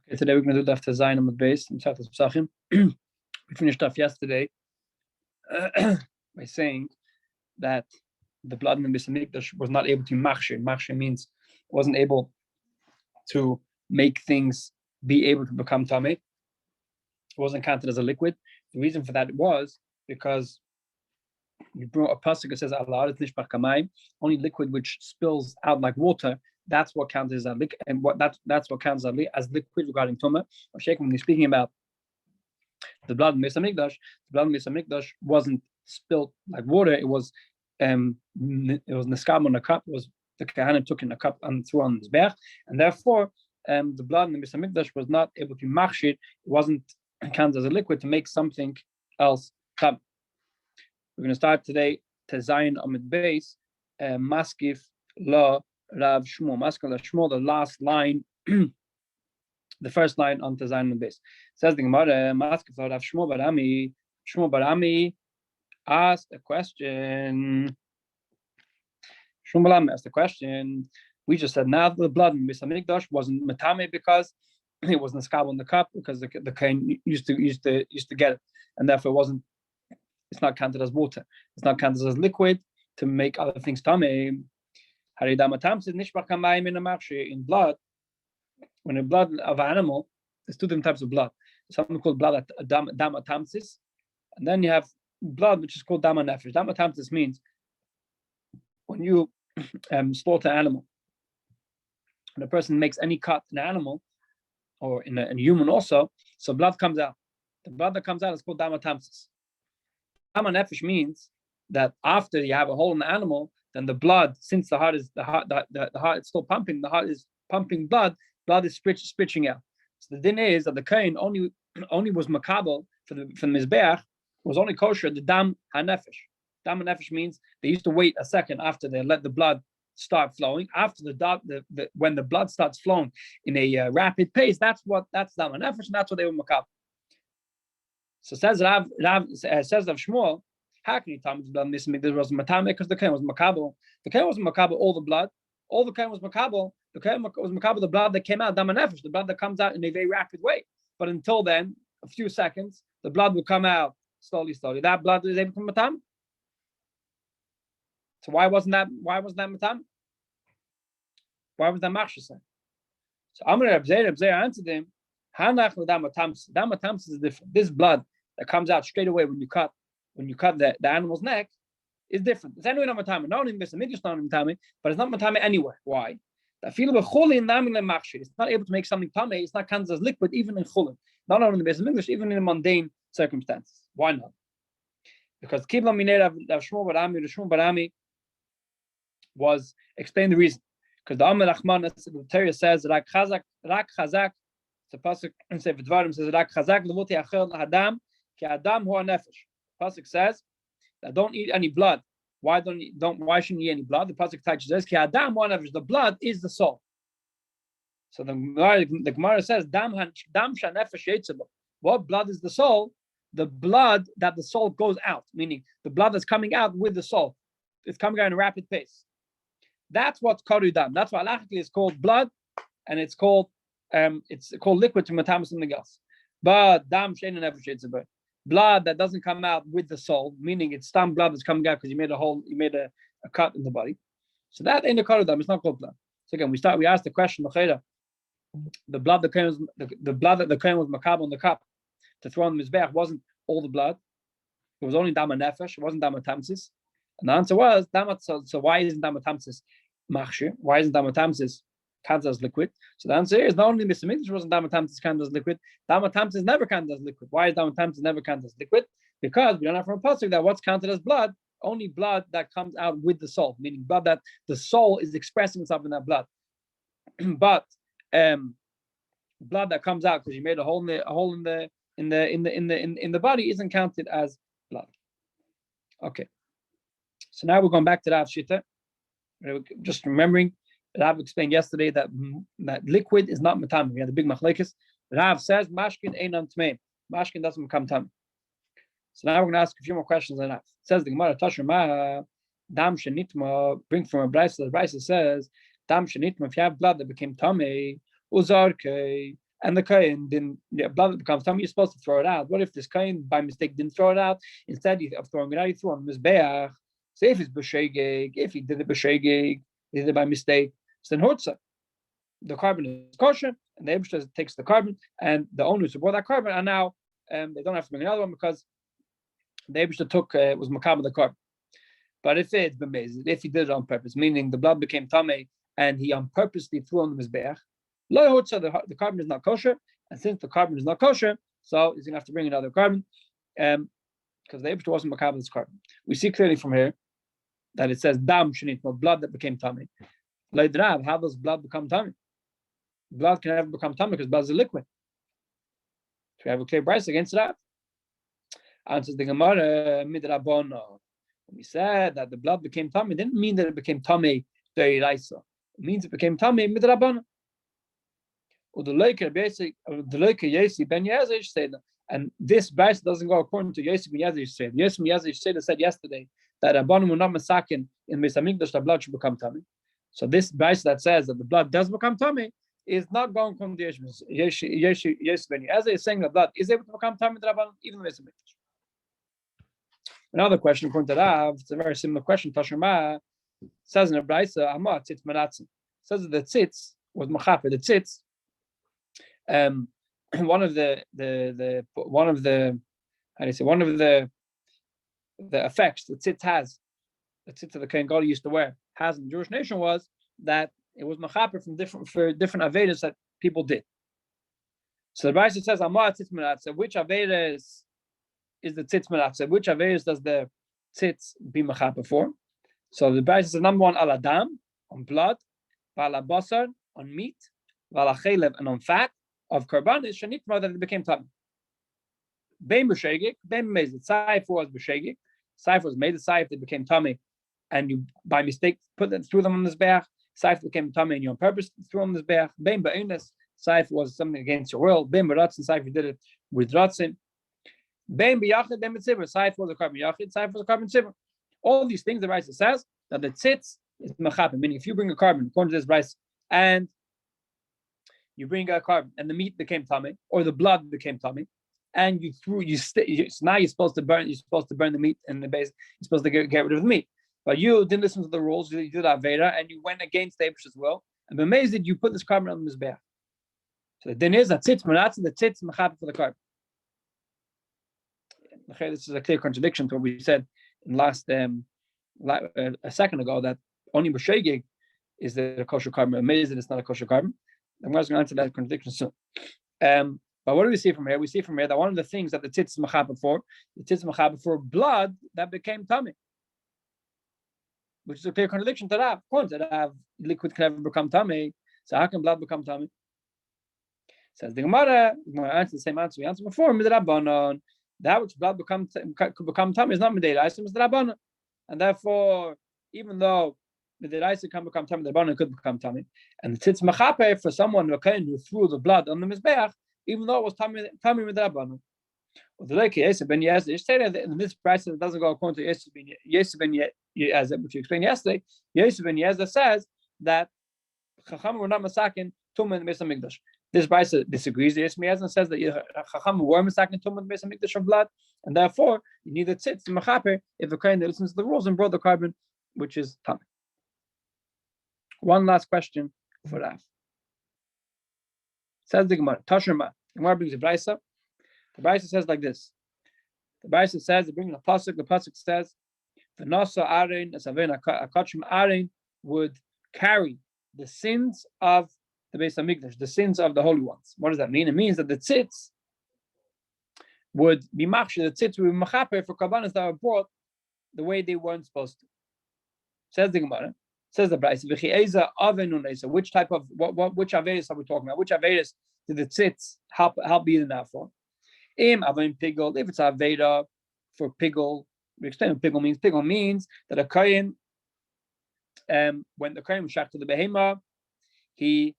Okay, today we're going to do the Zayin on the base in Masechta Pesachim. We finished off yesterday by saying that the blood in the Masechta was not able to machshir. Machshir means it wasn't able to make things be able to become tameh. It wasn't counted as a liquid. The reason for that was because you brought a pasuk that says only liquid which spills out like water. That's what counts as a liquid, and that's what counts as liquid regarding tumah. When he's speaking about the blood in the Mikdash wasn't spilled like water. It was neskab on a cup. It was the kahana took in a cup and threw on his berch, and therefore the blood in the Mikdash was not able to machshir. It wasn't counted as a liquid to make something else come. We're going to start today to Zayin Amid Beis, Maskif La Rav Shmuel. Maskif La Shmuel, the last line, the first line on Zayin Amid Beis. Says the Gemara, Maskif La Rav Shmuel Barami. Shmuel Barami asked a question. Shmuel Barami asked a question. We just said now the blood in Mikdash wasn't metame because it wasn't a scab on the cup because the kain used to get it, and therefore it wasn't. It's not counted as water. It's not counted as liquid to make other things tameh. In blood, when the blood of an animal, there's two different types of blood. There's something called blood damatamsis, and then you have blood which is called damanefesh. Damatamsis means when you slaughter an animal, when a person makes any cut in an animal or in a human also, so blood comes out. The blood that comes out is called damatamsis. Dama nefesh means that after you have a hole in the animal, then the blood, since the heart is still pumping, the heart is pumping blood is spitching out. So the din is that the kain only was makabel for the mizbeach, was only kosher the dam hanefesh. Dam hanefesh means they used to wait a second after they let the blood start flowing. After when the blood starts flowing in a rapid pace, that's dam hanefesh, and that's what they were makabel. So says Rav Shmuel, how can you tell me the blood missing there was matame because the kain was makabel. The kain wasn't makabel all the blood. All the kain was makabel. The kain was makabel the blood that came out, damanefesh, the blood that comes out in a very rapid way. But until then, a few seconds, the blood would come out slowly. That blood is able to matam. So why wasn't that matam? Why was that machshir? So Amr Rabbi answered him, Hanach l'damatamsis. Damatamsis is different. This blood that comes out straight away when you cut the animal's neck is different. It's anyway not matame. Not only in Mikdash, not in matame, but it's not matame anywhere. Why? It's not able to make something tameh. It's not counted as liquid even in chulin. Not only in the Mikdash, even in mundane circumstances. Why not? Because Kibla Minei Rav Shmuel Barami was explain the reason. Because the Amar Rachman, the Torah says rak chazak. The pasuk in Sefer Dvarim says rak chazak levuti achel hadam ki adam hu nefesh. Pasuk says that don't eat any blood. Why shouldn't you eat any blood? The pasuk says ki adam hu nefesh. The blood is the soul. So the Gemara says dam shanefesh yitzelo. What blood is the soul? The blood that the soul goes out, meaning the blood that's coming out with the soul. It's coming out in a rapid pace. That's what's karu dam. That's why halachically it's called blood, and it's called liquid to matam something else. But dam shein nefesh yitzelo. Blood that doesn't come out with the soul, meaning it's stam blood that's coming out because you made a cut in the body. So that ain't a karu dam. It's not called blood. So again, we asked the question, the blood that came was the blood that the kain was makabel in the cup to throw on the mizbeach wasn't all the blood. It was only dama nefesh. It wasn't dama tamsis. And the answer was dama. So why isn't dama tamsis machshir? Why isn't dama tamsis counted as liquid? So the answer is not only Mr. Mikdash wasn't dama tamsis counted as liquid. Dama tamsis never counted as liquid. Why is dama tamsis never counted as liquid? Because we don't have from a pasuk that what's counted as blood, only blood that comes out with the soul, meaning blood that the soul is expressing itself in that blood. But blood that comes out because you made a hole in the body isn't counted as blood. Okay. So now we're going back to Rav Shita. Just remembering that Rav explained yesterday that liquid is not matame. We had the big machlekes. Rav says mashkin einam tmeim. Mashkin doesn't become tam. So now we're going to ask a few more questions on that. It says the Gemara Tashma dam shenitma. Bring from a brayso. The brayso says dam shenitma. If you have blood that became tamei uzarkei and the kohen didn't, blood that becomes tummy, you're supposed to throw it out. What if this kohen by mistake didn't throw it out? Instead of throwing it out, he threw on the mizbeach. So if it's b'shegeg, if he did it b'shegeg, he did it by mistake, so then hortza. The carbon is kosher, and the Eibishter takes the carbon, and the owners who bought that carbon are now they don't have to bring another one because the Eibishter took was makam the carbon. But if it's b'mezid, if he did it on purpose, meaning the blood became tamei and he on purposely threw on the mizbeach, lo hortza, the carbon is not kosher, and since the carbon is not kosher, so he's gonna have to bring another carbon, because the Eibishter wasn't makam this carbon. We see clearly from here that it says dam shenit, blood that became tamei. How does blood become tamei? Blood can never become tummy because blood is a liquid. So we have a clear price against that. Answers the Gemara midrabanan. We said that the blood became tummy. It didn't mean that it became tummy deiraisa. It means it became tummy midrabanan. And this price doesn't go according to Yosef ben Yazir said. Yosef ben Yazir said yesterday that Rabbanim will not masakin in Beis Hamikdash the blood should become tummy. So this price that says that the blood does become tummy is not going from the Yosef ben Yazir is saying that blood is able to become tummy Rabbanim even in Beis Hamikdash. Another question according to Rav, it's a very similar question. Tashma says in the Brisa, Amar tzitz manatzim. Says that the tzitz was machaper. The tzitz, one of the effects the tzitz has, the tzitz that the Kohen Gadol used to wear has in the Jewish nation was that it was machaper from different avedas that people did. So the Brisa says, Amar tzitz manatzim. Which avedas is the tzitz manatzim? Which avedas does the tzitz be machaper for? So the Brisa says, number one, al adam, on blood, val basar, on meat, val chelev, and on fat of karban is shanitma that it became tummy. Bein b'shegik, bein b'mezid. Saif was b'shegik. Saif was made. Saif that became tummy, and you by mistake threw them on this beach. Saif became tummy, and you on purpose threw them on this beach. Bein ba'unis. Saif was something against your will. Bein b'ratzin. Saif you did it with ratzin. Bein b'yachid. Bein b'tzibur. Saif was a carbon yachid. Saif was a carbon tzibur. All these things the Brisa says that the tzitz is machaper, meaning if you bring a carbon according to this Brisa and you bring a carbon and the meat became tummy or the blood became tummy, and now you're supposed to burn the meat in the base. You're supposed to get rid of the meat, but you didn't listen to the rules. You did avera and you went against the Eibush as well. And amazed that you put this carbon on the mizbeach. So then is that tzitz manatzim, the tzitz machaper for the carbon. This is a clear contradiction to what we said in last a second ago, that only b'shegig is the kosher carbon. Amazed that it's not a kosher carbon. I'm going to answer that contradiction soon. But what do we see from here? We see from here that one of the things that the tzitz is machaber for, the tzitz is machaber for blood that became tummy, which is a clear contradiction to that. Of course, that have liquid can never become tummy. So how can blood become tummy? Says the Gemara. I'm going to answer the same answer we answered before. Midrabanan. That which blood could become tummy is not midiraisa, it's midrabanan, and therefore, even though midiraisa can become tummy, the rabbanan could become tummy, and the tzitz machaper for someone who threw the blood on the mizbeach, even though it was tummy midrabanan. Well, the like Yosef ben Yazir stated that in this price it doesn't go according to Yosef ben Yazir, which you explained yesterday. Yosef ben Yazir says that Chacham were not masakin tumah in the Beis Hamikdash. This Brisa disagrees. Yosef ben Yazir says that Chacham were masakin tumah in the Beis Hamikdash from blood, and therefore you need the tzitz machaper if the kohen listens to the rules and brought the carbon, which is tumah. One last question for Rav. Says the Gemara. Tashma. Gemara brings a Brisa. The Brisa says like this. The Brisa says, it brings a pasuk. The pasuk says, "The nasa arein asavena akachim arein would carry the sins of the Beis Hamikdash, the sins of the holy ones." What does that mean? It means that the tzitz would be machshir. The tzitz would be machaper for karbanos that were brought the way they weren't supposed to. Says the Gemara. Says the Brisa. V'chi'eza avenunesa. Which type of which averis are we talking about? Which averis did the tzitz help be in that for? If it's aveda for pigol, we explain what pigol means. Pigol means that a kohen, when the kohen was shach to the behema, he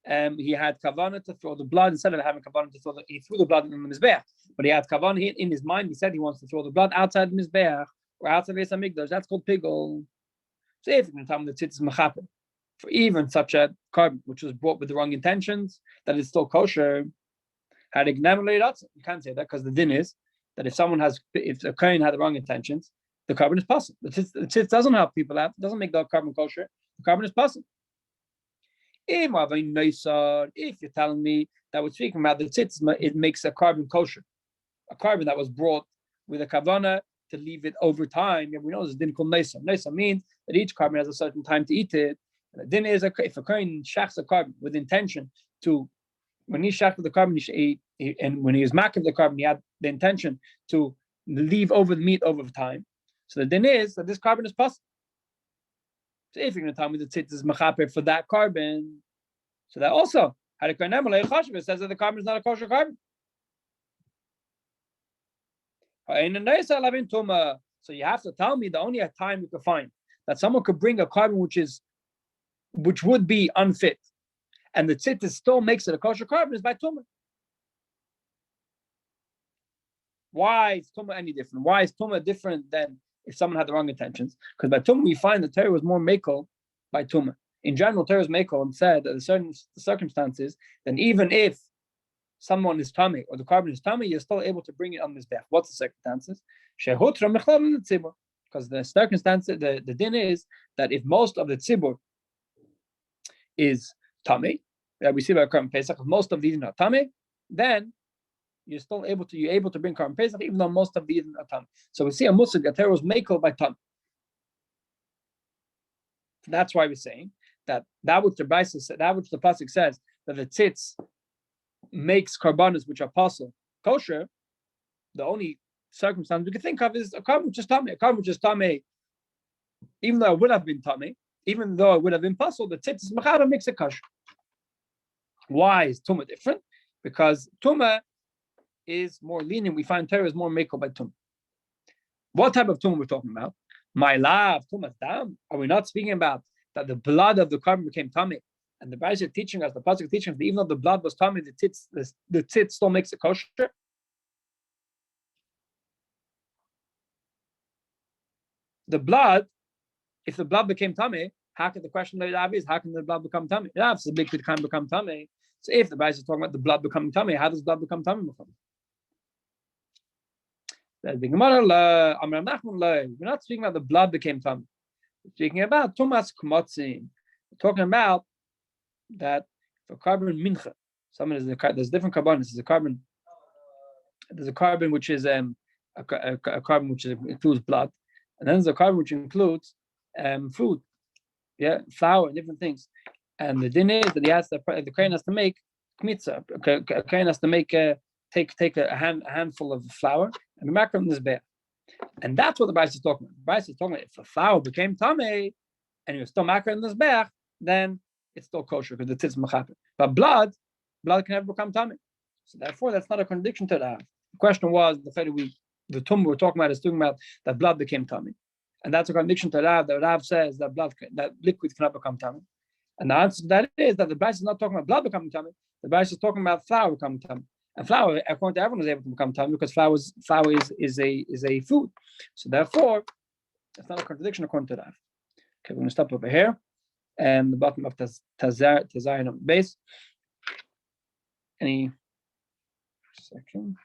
had kavanah to throw the blood instead of having kavanah to throw he threw the blood in the mizbeach. But he had kavanah in his mind. He said he wants to throw the blood outside the mizbeach or outside Beis Hamikdash. That's called pigol. So if you can tell me the tzitz is machaper for even such a carbon which was brought with the wrong intentions, that is still kosher. You can't say that because the din is that if the kohen had the wrong intentions, the carbon is possible. The tzitz doesn't help people out, it doesn't make the carbon kosher. The carbon is possible. If you're telling me that we're speaking about the tzitz, it makes a carbon kosher, a carbon that was brought with a kavana to leave it over time. And we know this din called nesa. Nesa means that each carbon has a certain time to eat it. And the din is if a kohen shachs a carbon with intention to, when he shachs the carbon, and when he was makif the carbon, he had the intention to leave over the meat over time. So the din is that this carbon is possible. So if you're going to tell me the tzitz is mechaper for that carbon, so that also it says that the carbon is not a kosher carbon. So you have to tell me the only time you could find that someone could bring a carbon which would be unfit, and the tzitz still makes it a kosher carbon is by tumah. Why is tumah any different? Why is tumah different than if someone had the wrong intentions? Because by tumah we find the Torah was more mekel by tumah. In general, Torah is mekel and said that in certain circumstances, then even if someone is tummy or the carbon is tummy, you're still able to bring it on mizbeach. What's the circumstances? Because the circumstance, the din is that if most of the tzibur is tummy, we see by carbon pesach, if most of these are tummy, then you're able to bring carbon pesach even though most of these are tummy. So we see a musig that Torah was mekel by tummy. That's why we're saying that which the pasuk says that the tzitz makes karbanos which are possible kosher, the only circumstance we can think of is a carbon which is tummy. A carbon which is tummy, even though it would have been tummy, even though it would have been possible, the tzitz is mechara makes it kosher. Why is tumah different? Because tumah is more lenient. We find Torah is more mekel by tumah. What type of tumah we're talking about? My love, tumah dam. Are we not speaking about that the blood of the carbon became tummy? And the Rabbi is teaching us, the pasuk teaching us that even though the blood was tummy, the tzitz still makes it kosher. The blood, if the blood became tummy, how can the question that Rabbi is, how can the blood become tummy? Rabbi says the liquid can become tummy. So if the Rabbi is talking about the blood becoming tummy, how does blood become tummy? We're not speaking about the blood became tummy. We're speaking about tumas kmotzim. We're talking about that for carbon mincha, there's different carbonates. There's a carbon which is a carbon which includes blood, and then there's a carbon which includes food, flour and different things. And the din is that the kohen has to make kmitza. A kohen has to make take a handful of flour and be makar in this bear. And that's what the Bryce is talking about. The Bryce is talking about if the flour became tamei and you're still makar in this bear, then it's still kosher because the tzitz mechaper. But blood can never become tamei. So therefore, that's not a contradiction to that. The question was the fact that the tumah we're talking about is talking about that blood became tamei, and that's a contradiction to Rav. That Rav says that that liquid cannot become tamei, and the answer to that is that the Bryce is not talking about blood becoming tamei. The Bryce is talking about flour becoming tamei, and flour, according to everyone, is able to become tamei because flour is a food. So therefore, it's not a contradiction according to Rav. Okay, we're going to stop over here. And the bottom of Tazayin base. Any second?